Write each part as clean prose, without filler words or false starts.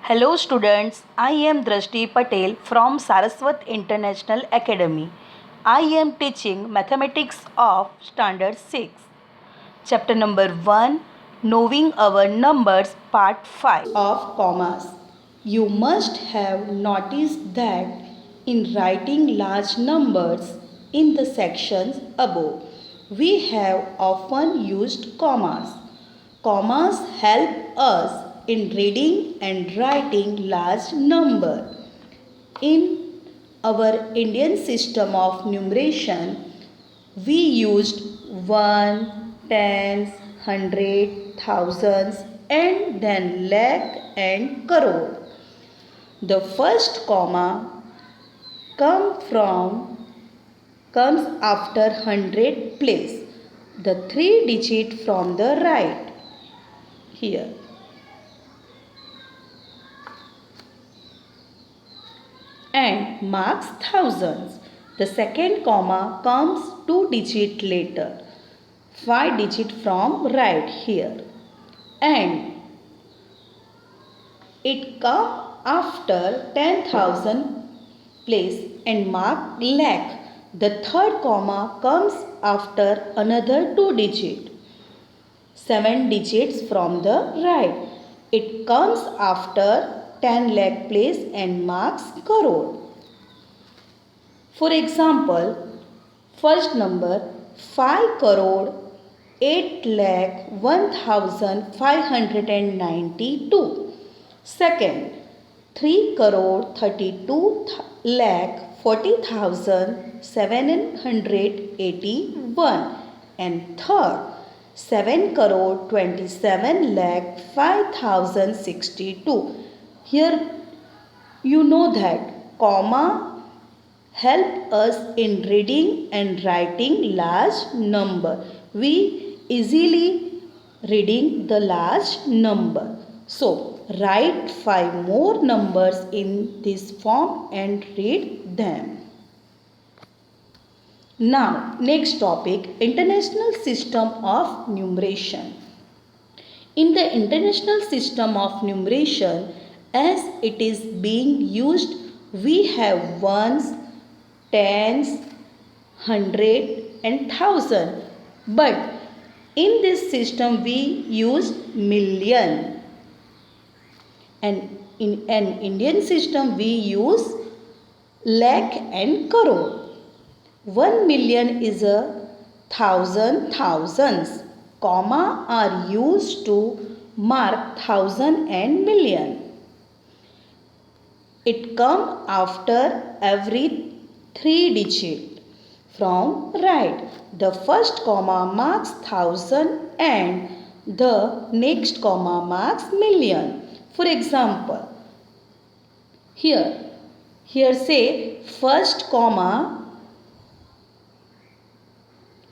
Hello students, I am Drashti Patel from Saraswat International Academy. I am teaching Mathematics of Standard 6. Chapter number 1, Knowing Our Numbers, Part 5 of Commas. You must have noticed that in writing large numbers in the sections above, we have often used commas. Commas help us in reading and writing large number. In our Indian system of numeration, we used one, tens, hundred, thousands, and then lakh and crore. The first comma comes after hundred place. The three digit from the right here. And marks thousands. The second comma comes 2 digit later, 5 digit from right here, and it comes after 10,000 place and mark lakh. The third comma comes after another 2 digit, 7 digits from the right. It comes after 10 lakh place and marks crore. For example, first number 5 crore 8 lakh 1592. Second 3 crore 32 lakh 40,781. And third 7 crore 27 lakh 5062. Here you know that comma help us in reading and writing large number. We easily reading the large number. So write 5 more numbers in this form and read them. Now next topic, International System of Numeration. In the International System of Numeration, as it is being used, we have ones, tens, hundred and thousand. But in this system we use million. And in an Indian system we use lakh and crore. 1 million is a thousand thousands. Comma are used to mark thousand and million. It comes after every 3 digit from right. The first comma marks thousand and the next comma marks million. For example, here say first comma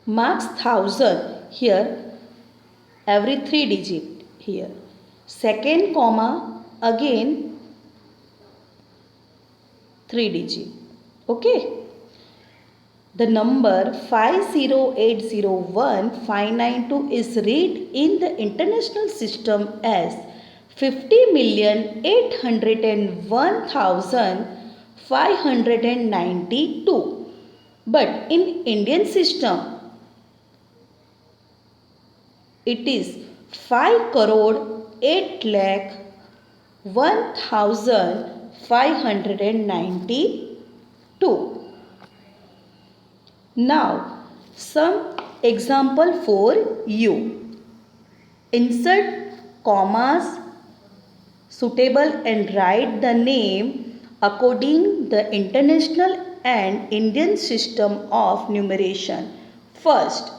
marks thousand, here every 3 digit here. Second comma again 3 digit. Okay. The number 50801,592 is read in the international system as 50,801,592. But in Indian system it is 5 crore 8 lakh 1,592. Now some example for you. Insert commas suitable and write the name according the international and Indian system of numeration. First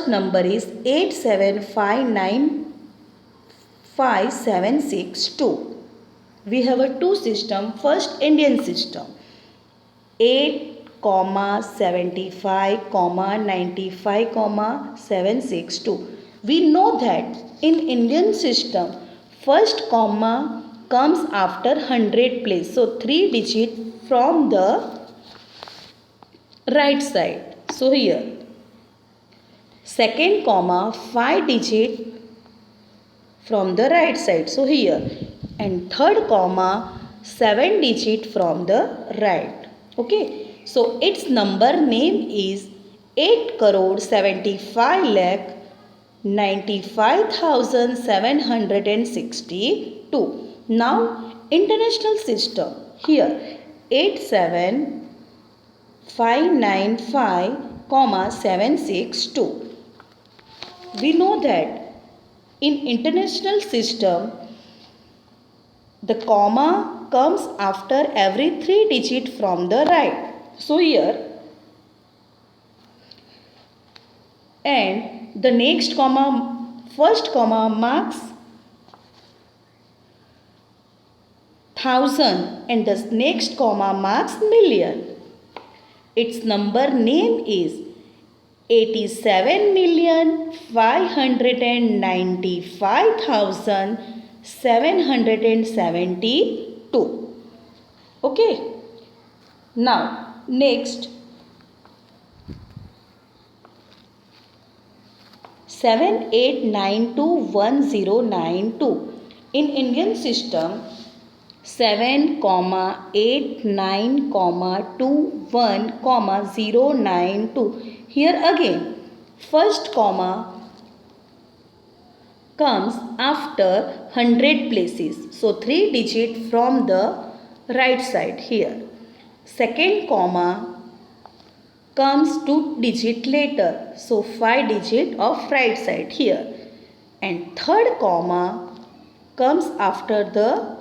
number is 87595762. We have a two system. First Indian system 8, 75, 95, 762. We know that in Indian system first comma comes after 100 place. So 3 digit from the right side. So here second comma 5 digit from the right side. So here and third comma 7 digit from the right. Okay, so its number name is 8 crore 75 lakh 95,762. Now international system here 87595 comma 762. We know that in international system the comma comes after every 3 digit from the right. So here and the next comma, first comma marks 1000 and the next comma marks million. Its number name is 87,595,772. Okay. Now next 7892192. In Indian system 7, 8, 9, 2, 1, 092. Here again first comma comes after 100 places. So 3 digit from the right side here. Second comma comes 2 digit later. So 5 digit of right side here. And third comma comes after the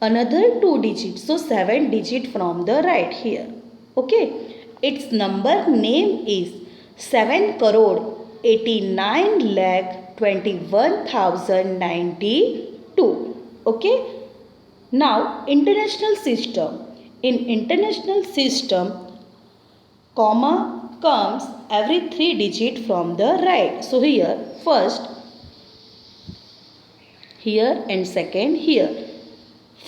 another 2 digits. So 7 digit from the right here. Okay. Its number name is 7 crore 89 lakh 21,092. Okay. Now international system. In international system comma comes every 3 digit from the right. So here first, here and second here.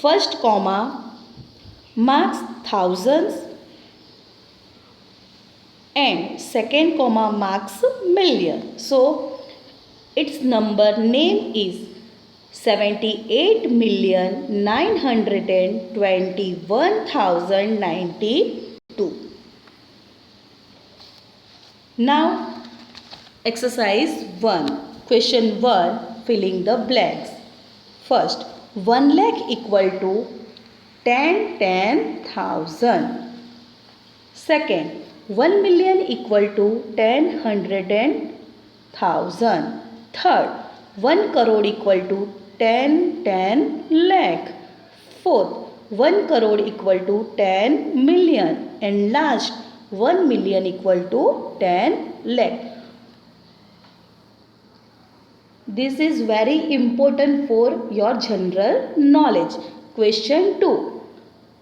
First comma marks thousands and second comma marks million. So its number name is 78,921,092. Now exercise 1. Question 1. Filling the blanks. First 1 lakh equal to 10,000. Second 1 million equal to 10,000. Third 1 crore equal to 10 lakh. Fourth 1 crore equal to 10 million. And last 1 million equal to 10 lakh. This is very important for your general knowledge. Question 2.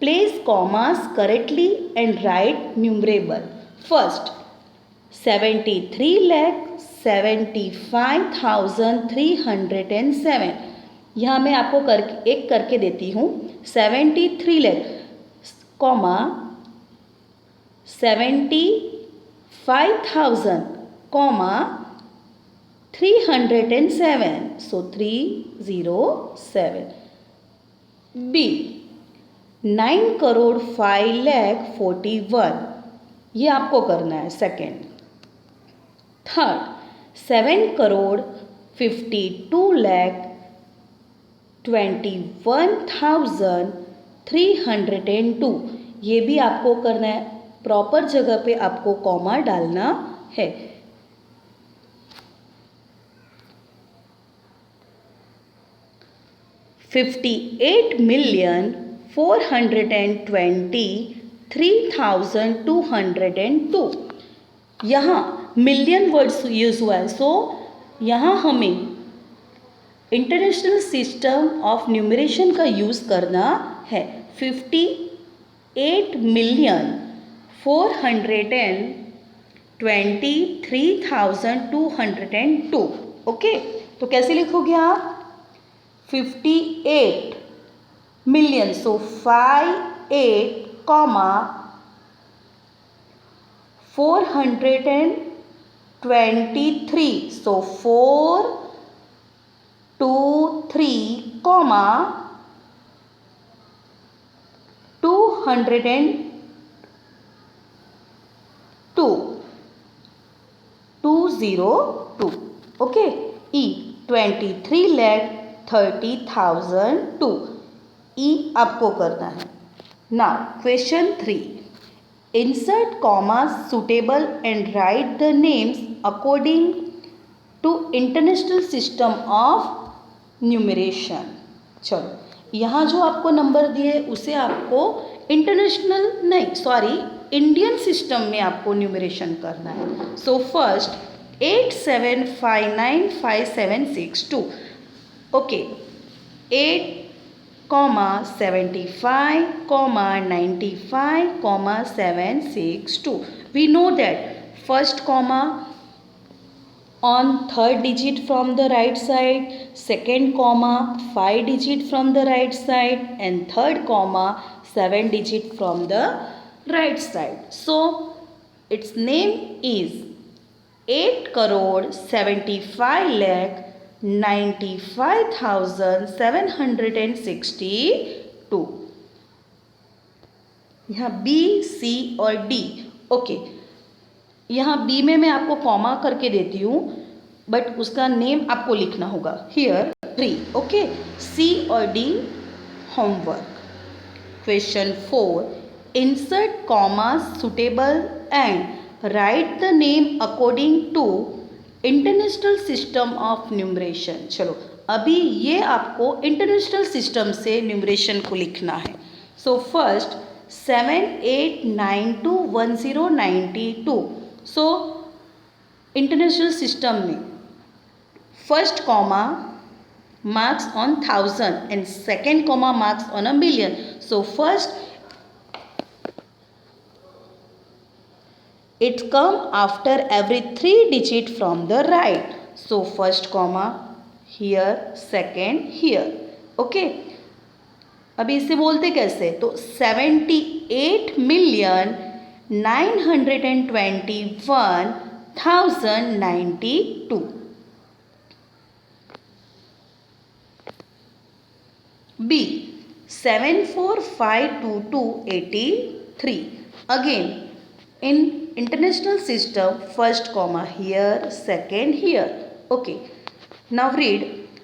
Place commas correctly and write numerable. First 73,75,307. यहाँ मैं आपको एक करके देती हूँ. 73 lakh comma 75,000 comma 307. So 307. B 9 crore 5 lakh 41. ये आपको करना है. सेकेंड. Third 7 crore 52 lakh 21,302. ये भी आपको करना है. प्रॉपर जगह पे आपको कॉमा डालना है. 58,423,202. यहाँ मिलियन वर्ड्स यूज हुआ है. सो यहाँ हमें इंटरनेशनल सिस्टम ऑफ न्यूमरेशन का यूज़ करना है. 58,423,202. ओके. तो कैसे लिखोगे आप? 58 million. So 58 comma 423. So 4 2 3 comma 202 202 okay E 23,30,002 E आपको करना है। Now question 3 insert commas suitable and write the names according to international system of numeration. चलो यहाँ जो आपको नंबर दिए उसे आपको इंटरनेशनल नहीं सॉरी इंडियन सिस्टम में आपको न्यूमरेशन करना है। So first 87595762 okay 8,75,95,762 we know that first comma on third digit from the right side, second comma 5 digit from the right side, and third comma 7 digit from the right side. So its name is 8,75,95,762. यहाँ B C और D okay यहाँ B में मैं आपको comma करके देती हूँ but उसका नेम आपको लिखना होगा हियर 3 ओके सी और D homework. Question 4 insert comma suitable and write the name according to international system of numeration. चलो अभी ये आपको इंटरनेशनल सिस्टम से न्यूमरेशन को लिखना है। So first 78921092 so international system में first comma marks on 1000 and second comma marks on a million. So first it come after every 3 digit from the right. So first comma here, second here. Okay. अभी इसे बोलते कैसे तो 78,921,092 B 74,522,83 again in international system first comma here second here okay now read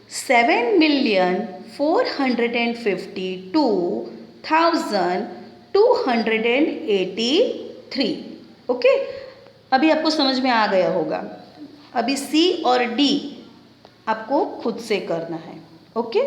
7,452,283 okay अभी आपको समझ में आ गया होगा। अभी सी और डी आपको खुद से करना है ओके